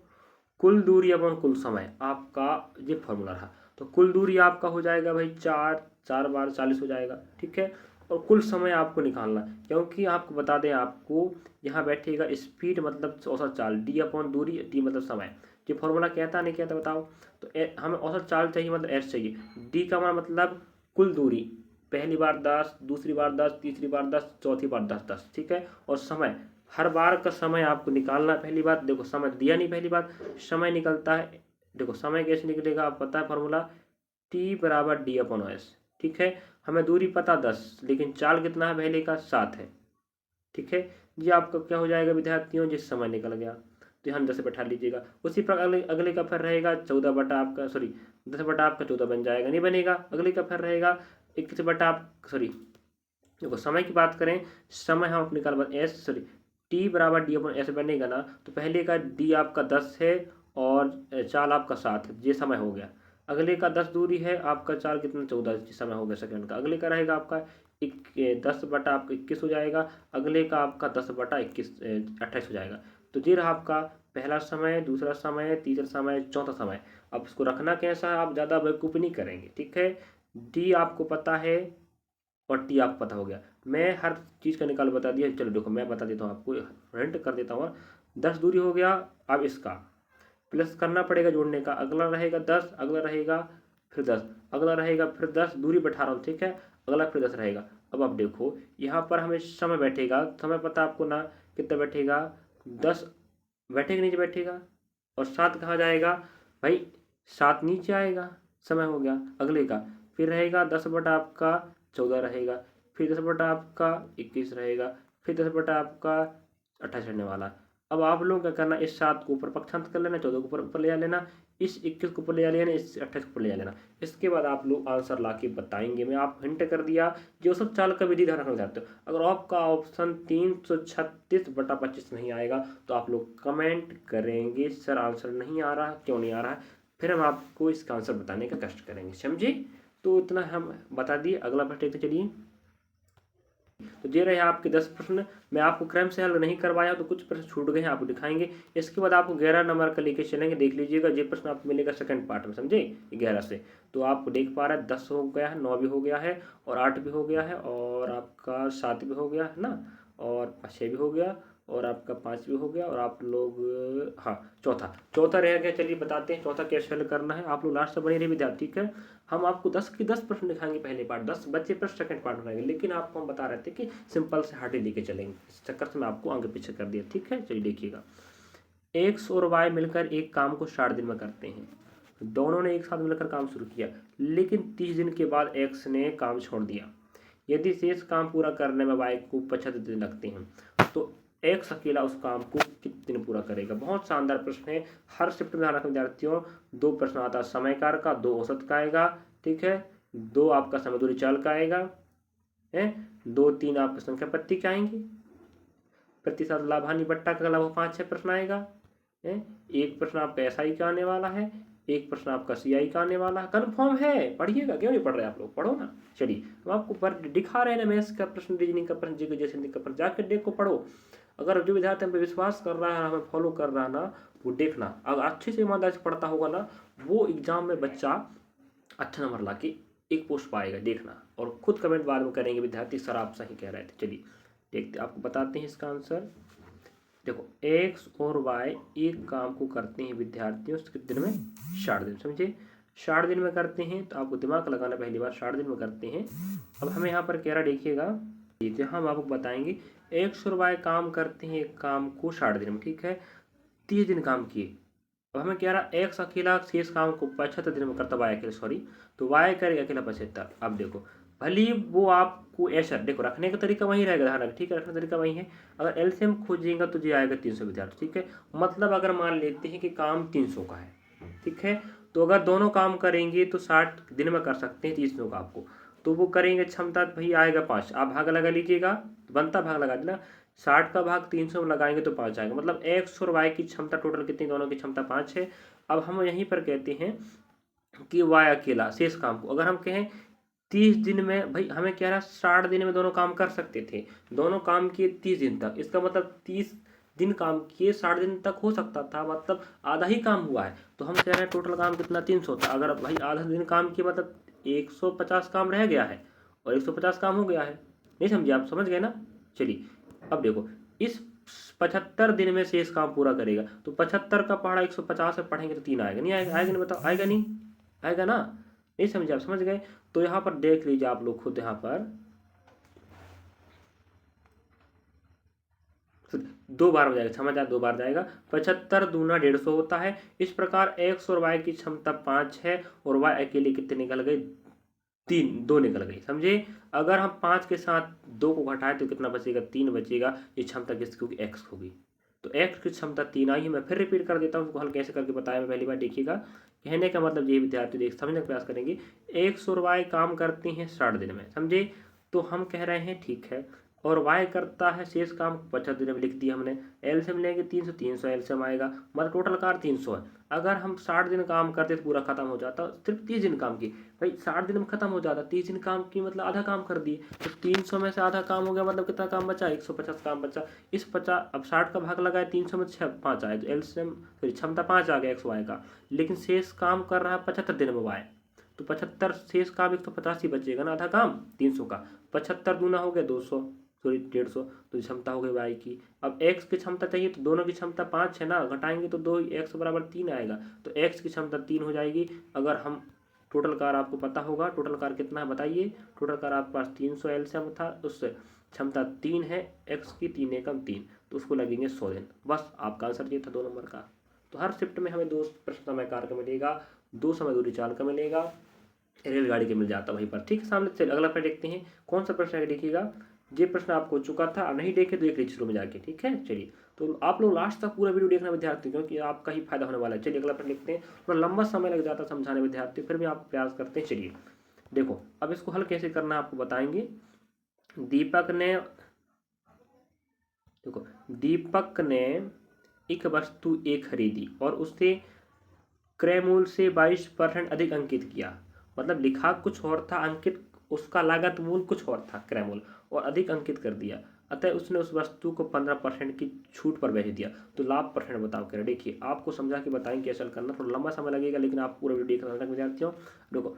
[SPEAKER 1] कुल दूरी अपॉन कुल समय आपका ये फॉर्मूला रहा। तो कुल दूरी आपका हो जाएगा भाई 4 बार 40 हो जाएगा, ठीक है? और कुल समय आपको निकालना, क्योंकि आपको बता दें, आपको यहाँ बैठेगा स्पीड मतलब औसत चाल, डी अपॉन दूरी, टी मतलब समय। ये फॉर्मूला कहता नहीं कहता बताओ? तो हमें औसत चाल चाहिए मतलब एस चाहिए। डी का मतलब कुल दूरी, पहली बार 10, दूसरी बार 10, तीसरी बार 10, चौथी बार 10 10, ठीक है? और समय, हर बार का समय आपको निकालना है। पहली बात देखो, समय दिया नहीं, पहली बात समय निकलता है। देखो समय कैसे निकलेगा, आप पता है फॉर्मूला, टी बराबर डी अपॉन एस, ठीक है? हमें दूरी पता 10, लेकिन चाल कितना है पहले का? 7 है, ठीक है? ये आपका क्या हो जाएगा विद्यार्थियों? जिस समय निकल गया तो यहाँ 10 बैठा लीजिएगा। उसी पर अगले का फिर रहेगा 14 बटा आपका, सॉरी 10 बटा आपका 14 बन जाएगा, नहीं बनेगा? अगले का फिर रहेगा 21 बटा आप, सॉरी देखो समय की बात करें, समय हम अपने निकाल एस, सॉरी टी बराबर डी अपन ऐसे बनेगा ना, तो पहले का डी आपका 10 है और चाल आपका 7 है, ये समय हो गया। अगले का 10 दूरी है, आपका चाल कितना? 14 समय हो गया सेकंड का। अगले का रहेगा आपका 10 बटा आपका 21 हो जाएगा। अगले का आपका 10 बटा 21 28 हो जाएगा। तो ये रहा आपका पहला समय, दूसरा समय, तीसरा समय, चौथा समय। अब इसको रखना कैसा है, आप ज़्यादा बेवकूफ़ी नहीं करेंगे, ठीक है? डी आपको पता है और टी आपको पता हो गया। मैं हर चीज़ का निकाल बता दिया। चलो देखो, मैं बता देता हूँ आपको, हिंट कर देता हूँ। 10 दूरी हो गया, अब इसका प्लस करना पड़ेगा जोड़ने का। अगला रहेगा 10, अगला रहेगा फिर 10, अगला रहेगा फिर 10, दूरी बैठा रहा हूँ, ठीक है? अगला फिर 10 रहेगा। अब आप देखो, यहाँ पर हमें समय बैठेगा, समय पता आपको ना कितना बैठेगा? 10 बैठेगा, नीचे बैठेगा। और 7 कहाँ जाएगा भाई? 7 नीचे आएगा, समय हो गया। अगले का फिर रहेगा 10 बटा आपका 14 रहेगा, फिर 10 बटा आपका 21 रहेगा, फिर 10 बटा आपका 28 रहने वाला। अब आप लोग क्या करना, इस 7 को ऊपर पक्षांतर कर लेना, 14 को ऊपर ले जा लेना, इस 21 को ऊपर ले जा लेना, इस 28 को ऊपर ले जा लेना। इसके बाद आप लोग आंसर ला के बताएंगे। मैं आप हिंट कर दिया, जो सब चाल का विधि ध्यान रखना चाहते हो। अगर आपका ऑप्शन 336 बटा 25 नहीं आएगा तो आप लोग कमेंट करेंगे सर आंसर नहीं आ रहा, क्यों नहीं आ रहा है? फिर हम आपको इसका आंसर बताने का कष्ट करेंगे, समझे? तो इतना हम बता दिए। अगला प्रश्न देखते चलिए। तो ये रहे आपके 10 प्रश्न। मैं आपको क्रम से हल नहीं करवाया तो कुछ प्रश्न छूट गए हैं, आपको दिखाएंगे। इसके बाद आपको 11 नंबर का लेके चलेंगे, देख लीजिएगा। ये प्रश्न आपको मिलेगा सेकंड पार्ट में, समझे? 11 से तो आपको देख पा रहे हैं 10 हो गया है, 9 भी हो गया है और 8 भी हो गया है और आपका 7 भी हो गया है ना, और 6 भी हो गया और आपका 5 भी हो गया और आप लोग, हाँ चौथा रह गया। चलिए बताते हैं चौथा कैसे हल करना है। आप लोग लास्ट से बने रहे विद्यार्थी, ठीक है? हम आपको 10 के 10 प्रश्न दिखाएंगे पहले पार्ट, 10 बच्चे पर सेकंड पार्ट बनाएंगे, लेकिन आपको हम बता रहे थे कि सिंपल से हार्ड लेके चलेंगे। इस चक्कर से मैं आपको आगे पीछे कर दिया, ठीक है? चलिए देखिएगा। एक्स और वाई मिलकर एक काम को 60 दिन में करते हैं। दोनों ने एक साथ मिलकर काम शुरू किया, लेकिन 30 दिन के बाद एक्स ने काम छोड़ दिया। यदि शेष काम पूरा करने में वाई को 75 दिन लगते हैं तो एक्स अकेला उस काम को कितने दिन पूरा करेगा? बहुत शानदार प्रश्न है। हर शिफ्ट में ध्यान रखना विद्यार्थियों, 2 प्रश्न आता है समय कार का, 2 औसत का आएगा, ठीक है? 2 आपका समय दूरी चाल का आएगा है, 2 3 आपका संख्या पत्ती के आएंगे, प्रतिशत लाभ हानि बट्टा का लगभग 5-6 प्रश्न आएगा है, एक प्रश्न आपका एसआई का आने वाला है, एक प्रश्न आपका सीआई का आने वाला है। कन्फर्म है, पढ़िएगा, क्यों नहीं पढ़ रहे आप लोग, पढ़ो ना। चलिए हम आपको पर दिखा रहे हैं ना, मैथ्स का प्रश्न, रीजनिंग का प्रश्न, जीके जैसे का प्रश्न, जाकर देखो, पढ़ो। अगर जो विद्यार्थी हम पे विश्वास कर रहा है, हमें फॉलो कर रहा है ना, वो देखना, अगर अच्छे से ईमानदारी से पढ़ता होगा ना, वो एग्जाम में बच्चा अच्छा नंबर ला के एक पोस्ट पाएगा, देखना। और खुद कमेंट बाद में करेंगे विद्यार्थी सर आप सही कह रहे थे। चलिए देखते, आपको बताते हैं इसका आंसर। देखो एक्स और वाई एक काम को करते हैं विद्यार्थियों कितने दिन में, 60 दिन, समझे, 60 दिन में करते हैं। तो आपको दिमाग लगाना, पहली बार 60 दिन में करते हैं। अब हमें यहाँ पर कह रहा, देखिएगा, जहाँ हम आपको बताएंगे एक्स और वाई काम करते हैं एक काम को 60 दिन में, ठीक है, 30 दिन काम किए। अब हमें कह रहा एक्स अकेला शेष काम को 75 दिन में करता, वाई अकेला, सॉरी, तो वाई करेगा अकेला 75। अब देखो भले ही वो आपको ऐसा, देखो रखने का तरीका वही रहेगा, ध्यान रखें, ठीक है, रखने का तरीका वही है। अगर एलसीएम खोजेगा तो ये आएगा 300 विद्यार्थी, ठीक है। मतलब अगर मान लेते हैं कि काम 300 का है, ठीक है, तो अगर दोनों काम करेंगे तो 60 दिन में कर सकते हैं 300 का आपको, तो वो करेंगे क्षमता भाई आएगा 5, आप भाग लगा लीजिएगा, बनता भाग लगा देना, 60 का भाग 300 में लगाएंगे तो 5 आएगा। मतलब एक्स और वाई की क्षमता टोटल कितनी, दोनों की क्षमता 5 है। अब हम यहीं पर कहते हैं कि वाई अकेला शेष काम को, अगर हम कहें 30 दिन में, भाई हमें कह रहा 60 दिन में दोनों काम कर सकते थे, दोनों काम किए 30 दिन तक, इसका मतलब 30 दिन काम किए 60 दिन तक हो सकता था, मतलब आधा ही काम हुआ है। तो हम कह रहे हैं टोटल काम कितना 300 था, अगर भाई आधा दिन काम किए मतलब 150 काम रह गया है और 150 काम हो गया है, नहीं समझे आप, समझ गए ना। चलिए अब देखो, इस 75 दिन में शेष काम पूरा करेगा, तो 75 का पहाड़ा 150 में पढ़ेंगे तो 3 आएगा, नहीं आएगा, आएगा नहीं, बताओ आएगा नहीं, आएगा ना, नहीं समझे आप, समझ गए। तो यहाँ पर देख लीजिए आप लोग खुद, यहाँ पर 2 बार हो जाएगा, समझ आया, 2 बार जाएगा, 75 दूना 150 होता है। इस प्रकार एक्स और वाई की क्षमता 5 है और वाई अकेले कितने निकल गए, 2 निकल गई, समझे। अगर हम 5 के साथ 2 को घटाएं तो कितना बचेगा, 3 बचेगा। ये क्षमता किसकी होगी, एक्स होगी। तो एक्स की क्षमता 3 आई है। मैं फिर रिपीट कर देता हूँ, उसको हल कैसे करके बताया मैं पहली बार, देखिएगा। कहने का मतलब ये विद्यार्थी देख समझने का प्रयास करेंगे, एक्स और वाई काम करते हैं 60 दिन में, समझे। तो हम कह रहे हैं ठीक है, और वाई करता है शेष काम 75 दिन में, लिख दिया हमने। एलसीएम लेंगे 300, 300 एलसीएम आएगा, मतलब टोटल कार 300 है। अगर हम 60 दिन काम करते तो पूरा खत्म हो जाता, सिर्फ 30 दिन काम की, भाई 60 दिन में खत्म हो जाता, 30 दिन काम की मतलब आधा काम कर दिए, तो 300 में से आधा काम हो गया, मतलब कितना काम बचा, 150 काम बचा। इस 50, अब 60 का भाग लगाए 300 में 5 आए, तो एलसीएम क्षमता 5 आ गया एक्स वाई का, लेकिन शेष काम कर रहा है 75 दिन में वाई, तो 75 शेष काम 150 ही बचेगा ना, आधा काम 300 का, 75 दूना हो गया 200, सॉरी 150, तो क्षमता हो गई वाई की। अब एक्स की क्षमता चाहिए, तो दोनों की क्षमता 5 है ना, घटाएंगे तो 2, एक्स बराबर 3 आएगा, तो एक्स की क्षमता 3 हो जाएगी। अगर हम टोटल कार आपको पता होगा, टोटल कार कितना है बताइए, टोटल कार आपके पास 300 एलसीएम था, उससे क्षमता 3 है, एक्स की 3 एकम 3, तो उसको लगेंगे 100 दिन। बस आपका आंसर ये था 2 नंबर का। तो हर शिफ्ट में हमें 2 प्रश्न समय कार का मिलेगा, 2 समय दूरी चाल का मिलेगा, रेलगाड़ी के मिल जाता वहीं पर, ठीक है। सामने चलिए अगला प्रश्न देखते हैं, कौन सा प्रश्न है, देखिएगा। ये प्रश्न आपको चुका था, नहीं देखे तो देख लीजिए शुरू में जाके, ठीक है। चलिए तो आप लोग लास्ट तक पूरा वीडियो देखना विद्यार्थी, क्योंकि आपका ही फायदा होने वाला है। चलिए अगला प्रश्न लिखते हैं, थोड़ा लंबा समय लग जाता समझाने विद्यार्थी, फिर भी आप प्रयास करते हैं। चलिए देखो अब इसको हल कैसे करना है आपको बताएंगे। दीपक ने, देखो दीपक ने एक वस्तु ए खरीदी और उससे क्रय मूल्य से 22% अधिक अंकित किया, मतलब लिखा कुछ और था, अंकित उसका लागत मूल्य कुछ और था, क्रय मूल्य, और अधिक अंकित कर दिया, अतः उसने उस वस्तु को 15% की छूट पर बेच दिया। तो लाभ परसेंट बताओ क्या। देखिए आपको समझा के बताएंगे कैसे हल करना, थोड़ा लंबा समय लगेगा, लेकिन आप पूरा वीडियो देखना विद्यार्थियों। देखो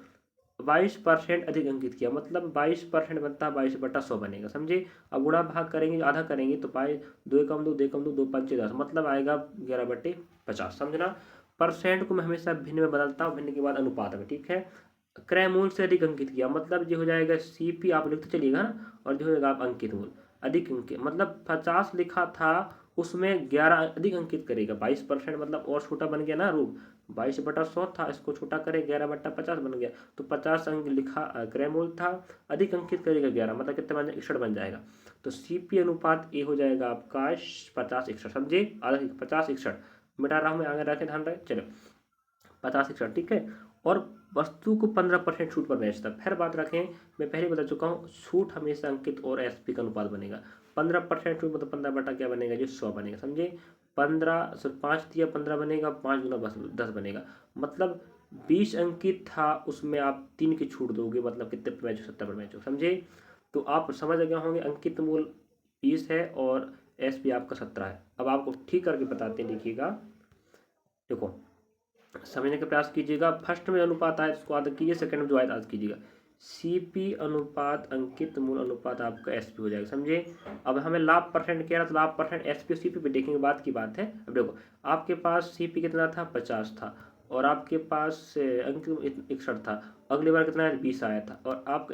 [SPEAKER 1] 22% अधिक अंकित किया, मतलब 22% बनता है 22/100 बनेगा, समझे। अब गुणा भाग करेंगे, आधा करेंगे, तो 2 कम 2, 2 कम 2, 2 पंचे 10, मतलब आएगा 11/50, समझना। परसेंट को मैं हमेशा भिन्न में बदलता हूँ, भिन्न के बाद अनुपात में, ठीक है। क्रय मूल्य से अधिक अंकित किया, मतलब ये हो जाएगा सीपी, आप लिखते चलिएगा ना, और जो हो जाएगा आप अंकित मूल्य अधिक अंकित, मतलब 50 लिखा था उसमें 11 अधिक अंकित करेगा, 22% मतलब और छोटा बन गया ना रूप, 22/100 था, इसको छोटा करें 11/50 बन गया, तो 50 अंक लिखा क्रय मूल्य था, अधिक अंकित करेगा 11, मतलब कितना बन जाएगा, 61 बन जाएगा। तो सीपी अनुपात ए हो जाएगा आपका 50/61, समझे, आधा 50/61, मिटा रहा हूँ मैं, आगे रखें ध्यान रखें, चलो 50/61, ठीक है। और वस्तु को 15% छूट पर बेचता। फिर बात रखें, मैं पहले बता चुका हूँ, छूट हमेशा अंकित और एसपी का अनुपात बनेगा। 15% छूट मतलब 15 बटा क्या बनेगा जी, 100 बनेगा, समझे। 15 सिर्फ 5 दिया, 15 बनेगा, 5 गुना 10 बनेगा। मतलब 20 अंकित था, उसमें आप 3 की छूट दोगे, मतलब कितने पर बेचो, 70 पर बेचो, समझे। तो आप समझ गए होंगे, अंकित मूल 20 है और एसपी आपका 17 है। अब आपको ठीक करके बताते हैं, देखिएगा। देखो, समझने का प्रयास कीजिएगा। फर्स्ट में अनुपात आए उसको याद कीजिए, सेकंड में जो आए याद कीजिएगा। सीपी अनुपात अंकित मूल अनुपात आपका एसपी हो जाएगा, समझे। अब हमें लाभ परसेंट कह रहा, तो लाभ परसेंट एसपी और सीपी पे देखेंगे, बात की बात है। अब देखो, आपके पास सीपी कितना था, 50 था, और आपके पास अंक 61 था। अगली बार कितना है, 20 आया था, और आप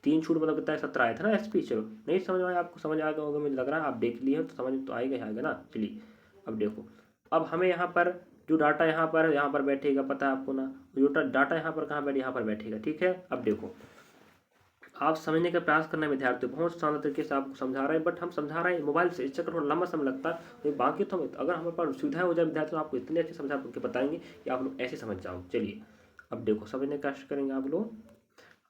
[SPEAKER 1] 3 छूट मतलब कितना है, 17 आया था ना एसपी। चलो, नहीं समझ में आया आपको, समझ आ गया होगा मुझे लग रहा है, आप देख लिए तो समझ तो आएगा ही आएगा ना। चलिए, अब देखो, अब हमें यहाँ पर जो डाटा यहाँ पर बैठेगा, पता है आपको ना, जो डाटा यहाँ पर कहाँ बैठे, यहाँ पर बैठेगा, ठीक है। अब देखो, आप समझने का प्रयास करना विद्यार्थी, बहुत शानदार तरीके से आपको समझा रहे हैं, बट हम समझा रहे हैं मोबाइल से, इस चक्कर थोड़ा लंबा समय लगता है। तो बाकी तो अगर हमारे पास सुविधा हो जाए विद्यार्थी, तो आपको इतने अच्छे समझा के बताएंगे कि आप लोग ऐसे समझ जाओ। चलिए, अब देखो, समझने का कष्ट करेंगे आप लोग।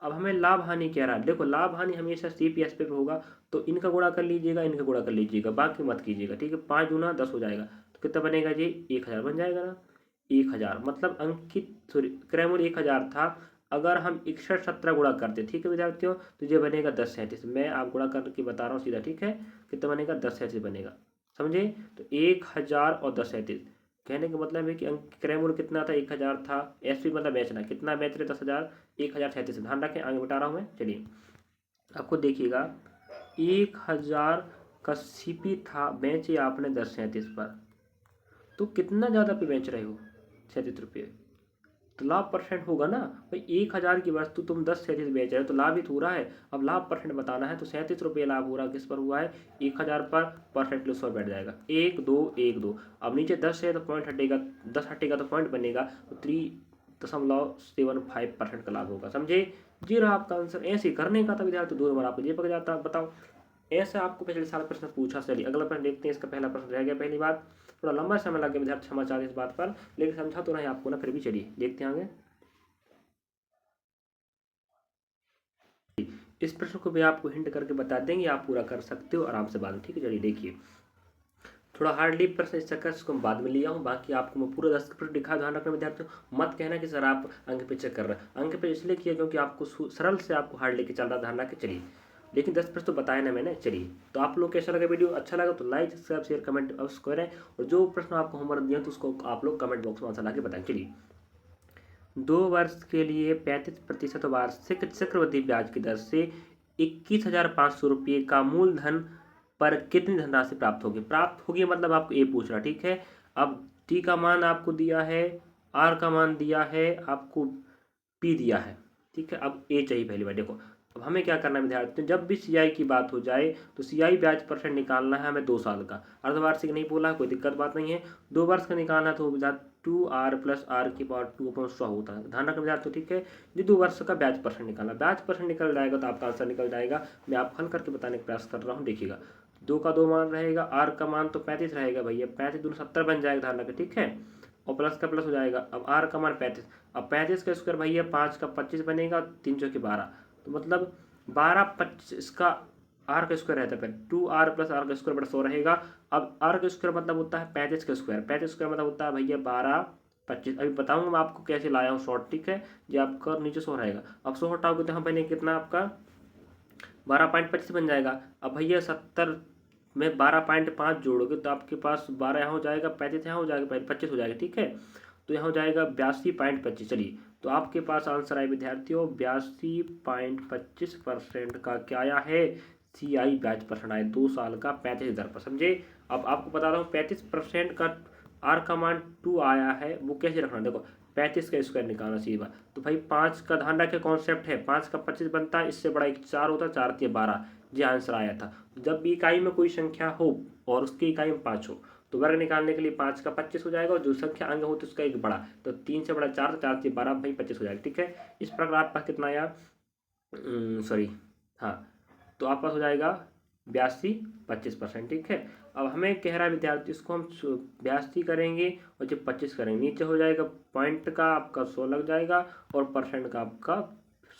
[SPEAKER 1] अब हमें लाभ हानि कह रहा है, देखो लाभ हानि हमेशा सीपीएस पे होगा, तो इनका गुणा कर लीजिएगा, इनका गुणा कर लीजिएगा, बाकी मत कीजिएगा, ठीक है। 5 गुना 10 हो जाएगा, तो कितना बनेगा जी, 1000 बन जाएगा ना। 1000 मतलब अंकित, सॉरी, क्रय मूल्य 1000 था। अगर हम 61 17 गुणा करते, ठीक है विद्यार्थियों, तो ये बनेगा 1037। मैं आप गुणा करके बता रहा हूँ सीधा, ठीक है। कितना बनेगा, 1037 बनेगा, समझे। तो 1000 और 1037, कहने का मतलब है कि अंक क्रय मूल्य कितना था, 1000 था। एसपी मतलब बेचना, कितना बेच रहे, 10,000, 1037। ध्यान रखें, आगे बता रहा हूँ मैं। चलिए, आपको देखिएगा, 1000 का सीपी था, बेचे आपने 1037 पर, तो कितना ज़्यादा पे बेच रहे हो, 37 रुपये, तो लाभ परसेंट होगा ना भाई। 1000 की वस्तु तुम 1037 बेच रहे हो, तो लाभ ही तो हो रहा है। अब लाभ परसेंट बताना है, तो 37 रुपये लाभ हो रहा, किस पर हुआ है, 1000 पर। परसेंट लो 100 बैठ जाएगा, 1 2 1 2। अब नीचे 10 है तो पॉइंट हटेगा, 10 हटेगा तो पॉइंट बनेगा, तो 3.75% का लाभ होगा, समझे। जी रहा आपका आंसर। ऐसे करने का था विद्यार्थी, 2 नंबर आपको ये पक जाता। बताओ, ऐसा आपको पिछले साल प्रश्न पूछा। चलिए, अगला प्रश्न देखते हैं। इसका पहला प्रश्न रह गया, पहली बात थोड़ा लंबा समय लग गया विद्यार्थी, क्षमा चाहते इस बात पर, लेकिन समझा तो नहीं आपको ना, फिर भी चलिए देखते हैं आगे। इस प्रश्न को भी आपको हिंट करके बता देंगे, आप पूरा कर सकते हो आराम से बाद में, ठीक है। चलिए देखिए, थोड़ा हार्डली प्रश्न इस चक्कर से मैं बाद में लिया हूँ, बाकी आपको मैं पूरा 10 प्रश्न दिखा। ध्यान रखना विद्यार्थियों, मत कहना कि सर आप अंक पे चेक कर रहे हैं। अंक पे इसलिए किया क्योंकि आपको सरल से आपको हार्ड लेके चल रहा, ध्यान रख के चलिए। लेकिन 10 प्रश्न तो बताया ना मैंने। चलिए, तो आप लोग कैसा लगा वीडियो, अच्छा लगा तो लाइक सब्सक्राइब शेयर कमेंट अवश्य करें, और जो प्रश्न आपको होमवर्क दिया तो उसको आप लोग कमेंट बॉक्स में आंसर ला के बताएं। चलिए, 2 वर्ष के लिए 35% वार्षिक चक्रवृद्धि ब्याज की दर से 21,500 रुपये का मूलधन पर कितनी धनराशि प्राप्त होगी। प्राप्त होगी मतलब आपको ए पूछ रहा, ठीक है। अब टी का मान आपको दिया है, आर का मान दिया है, आपको पी दिया है, ठीक है। अब ए चाहिए पहली बार। देखो, अब हमें क्या करना है विद्यार्थियों, जब भी सीआई की बात हो जाए तो सीआई ब्याज परसेंट निकालना है हमें 2 साल का। अर्धवार्षिक नहीं बोला, कोई दिक्कत बात नहीं है। 2 वर्ष का निकालना तो 2r प्लस आर की पावर 2/100 होता है, ध्यान रखना विद्यार्थियों, ठीक है। ये 2 वर्ष का ब्याज परसेंट निकालना, ब्याज परसेंट निकल जाएगा तो आपका आंसर निकल जाएगा। मैं आपको हल करके बताने का प्रयास कर रहा हूँ, देखिएगा। 2 का 2 मान रहेगा, आर का मान तो 35 रहेगा भैया, 35 दूनी 70 बन जाएगा, ध्यान रखें, ठीक है। और प्लस का प्लस हो जाएगा, अब आर का मान 35। अब 35 का स्क्वायर भैया 5 का 25 बनेगा, 3 चौके 12, तो मतलब 12 25 का आर का स्क्वायर रहता है, 2r प्लस आर का स्क्वायर बटा 100 रहेगा। अब आर का स्क्वायर मतलब होता है 35 का स्क्वायर, 35 स्क्वायर मतलब होता है भैया 12 25। अभी बताऊंगा मैं आपको कैसे लाया हूँ शॉर्ट, ठीक है। जो आपका नीचे 100 रहेगा, अब 100 हटाओगे तो यहाँ बने कितना आपका 12.25 बन जाएगा। अब भैया 70 में 12.5 जोड़ोगे तो आपके पास 12 यहाँ हो जाएगा, 35 यहाँ हो जाएगा, 25 हो जाएगा, ठीक है। तो यहाँ हो जाएगा 82.25। चलिए, तो आपके पास आंसर आए विद्यार्थियों 82.25% का क्या आया है, सी आई ब्याज परसेंट आए 2 साल का 35,000 पर, समझे। अब आपको बता रहा हूँ 35% का आर का मान 2 आया है, वो कैसे रखना, देखो 35 का स्क्वायर निकालना सीधी बात। तो भाई 5 का ध्यान रखे कॉन्सेप्ट है, 5 का 25 बनता है, इससे बड़ा एक 4 होता है, 4 3 12, ये आंसर आया था। जब भी इकाई में कोई संख्या हो और उसकी इकाई में 5 हो, तो वर्ग निकालने के लिए 5 का 25 हो जाएगा, और जो संख्या अंग हो तो उसका एक बड़ा, तो 3 से बड़ा 4, तो 4 से 12 भाई 25 हो जाएगा, ठीक है। इस प्रकार आपके पास कितना आया, सॉरी, हाँ, तो आपका हो जाएगा 82.25%, ठीक है। अब हमें कह रहा है विद्यार्थी इसको हम 82 करेंगे और जब 25 करेंगे नीचे हो जाएगा पॉइंट का आपका 100 लग जाएगा और परसेंट का आपका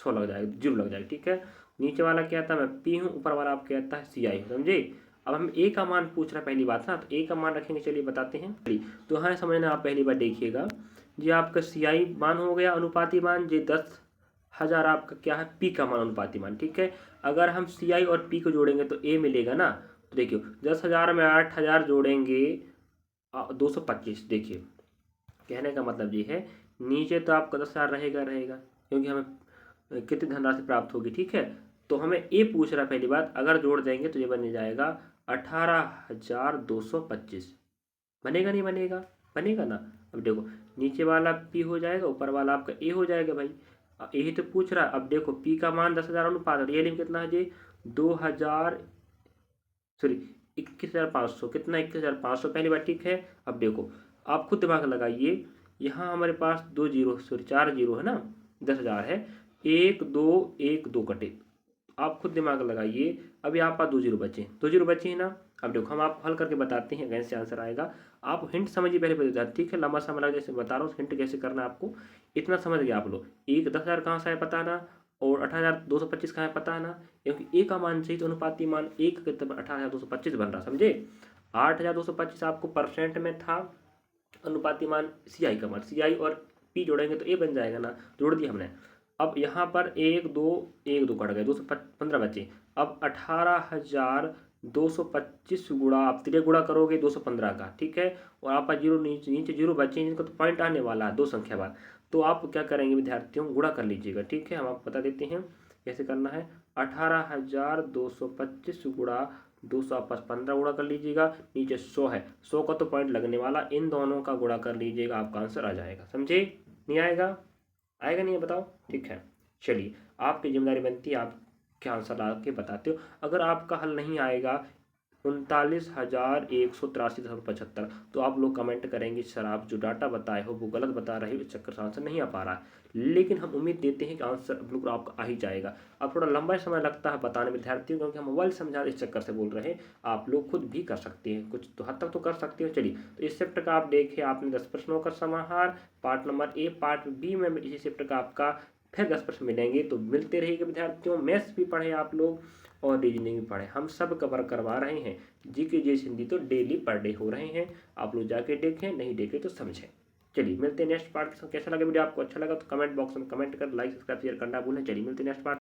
[SPEAKER 1] 100 लग जाएगा, 0 लग जाएगा। ठीक है, नीचे वाला क्या था, मैं पी हूँ, ऊपर वाला आपका कहता है सी आई, समझे। अब हम ए का मान पूछ रहा है पहली बात ना, तो ए का मान रखेंगे, चलिए बताते हैं। तो हाँ समझना, आप पहली बार देखिएगा, ये आपका सी आई मान हो गया अनुपाती मान, ये 10,000 आपका क्या है पी का मान अनुपाती मान। ठीक है, अगर हम सी आई और पी को जोड़ेंगे तो ए मिलेगा ना। तो देखियो 10,000 में 8,000 जोड़ेंगे 225। देखिए कहने का मतलब ये है, नीचे तो आपका 10,000 रहेगा रहेगा, क्योंकि हमें कितनी धनराशि प्राप्त होगी। ठीक है, तो हमें ए पूछ रहा है पहली बात, अगर जोड़ देंगे तो ये बन जाएगा 18,225। बनेगा नहीं बनेगा, बनेगा ना। अब देखो नीचे वाला पी हो जाएगा, ऊपर वाला आपका ए हो जाएगा भाई, यही तो पूछ रहा है। अब देखो पी का मान 10,000 अनुपात, रियल में कितना है जी 2,000, सॉरी 21,500, कितना 21,500 पहली बार। ठीक है, अब देखो आप खुद दिमाग लगाइए, यहाँ हमारे पास 2 जीरो, सॉरी 4 जीरो है ना, 10,000 है, 1 2 1 2 कटे, आप खुद दिमाग लगाइए। अभी आप पास 2 जीरो बचे, 2 जीरो बचे हैं ना। अब देखो हम आपको हल करके बताते हैं कैसे आंसर आएगा, आप हिंट समझिए पहले बता। ठीक है, लंबा समय लगा, जैसे बता रहा हूँ हिंट कैसे करना है आपको, इतना समझ गया आप लोग। एक 10,000 कहाँ से आया पता ना, और 18,225 कहाँ है पता है ना, क्योंकि ए का मान चाहिए तो अनुपाती मान एक 18,225 बन रहा, समझे। 8,225 आपको परसेंट में था अनुपाती मान, सी आई का मान, सी आई और पी जोड़ेंगे तो ए बन जाएगा ना, जोड़ दिया हमने। अब यहाँ पर 1 2 1 2 कट गए, 215 बचे। अब 18,225 गुणा, आप तिरे गुणा करोगे 215 का। ठीक है, और आपका जीरो नीचे नीचे जीरो बचे, जिनका तो पॉइंट आने वाला है 2 संख्या बाद, तो आप क्या करेंगे विद्यार्थियों, गुणा कर लीजिएगा। ठीक है, हम आपको बता देते हैं कैसे करना है। 18,225 गुणा 200, आप पास 15 गुणा कर लीजिएगा, नीचे 100 है, 100 का तो पॉइंट लगने वाला, इन दोनों का गुणा कर लीजिएगा, आपका आंसर आ जाएगा। समझे, नहीं आएगा, आएगा नहीं है बताओ। ठीक है, चलिए आपकी जिम्मेदारी बनती है आप क्या आंसर ला के बताते हो। अगर आपका हल नहीं आएगा 39,183.75, तो आप लोग कमेंट करेंगे सर आप जो डाटा बताए हो वो गलत बता रहे हो, इस चक्कर से आंसर नहीं आ पा रहा है। लेकिन हम उम्मीद देते हैं कि आंसर बिल्कुल आपका आ ही जाएगा। अब थोड़ा लंबा समय लगता है बताने विद्यार्थियों, क्योंकि हम मोबाइल समझा इस चक्कर से बोल रहे हैं, आप लोग खुद भी कर सकते हैं, कुछ तो हद तक तो कर सकते हो। चलिए, तो इस शिफ्ट का आप देखिए, आपने 10 प्रश्नों का समाहार, part number A, part B में इसी शिफ्ट का आपका फिर 10 प्रश्न मिलेंगे। तो मिलते रहेंगे विद्यार्थियों, मैथ्स भी पढ़े आप लोग और रीजनिंग भी पढ़े, हम सब कवर करवा रहे हैं। जीके जेस हिंदी तो डेली पर डे हो रहे हैं, आप लोग जाके देखें, नहीं देखें तो समझें। चलिए मिलते हैं नेक्स्ट पार्ट के साथ। कैसा लगा वीडियो, आपको अच्छा लगा तो कमेंट बॉक्स में कमेंट कर, लाइक सब्सक्राइब शेयर करना भूलें। चलिए मिलते हैं नेक्स्ट पार्ट।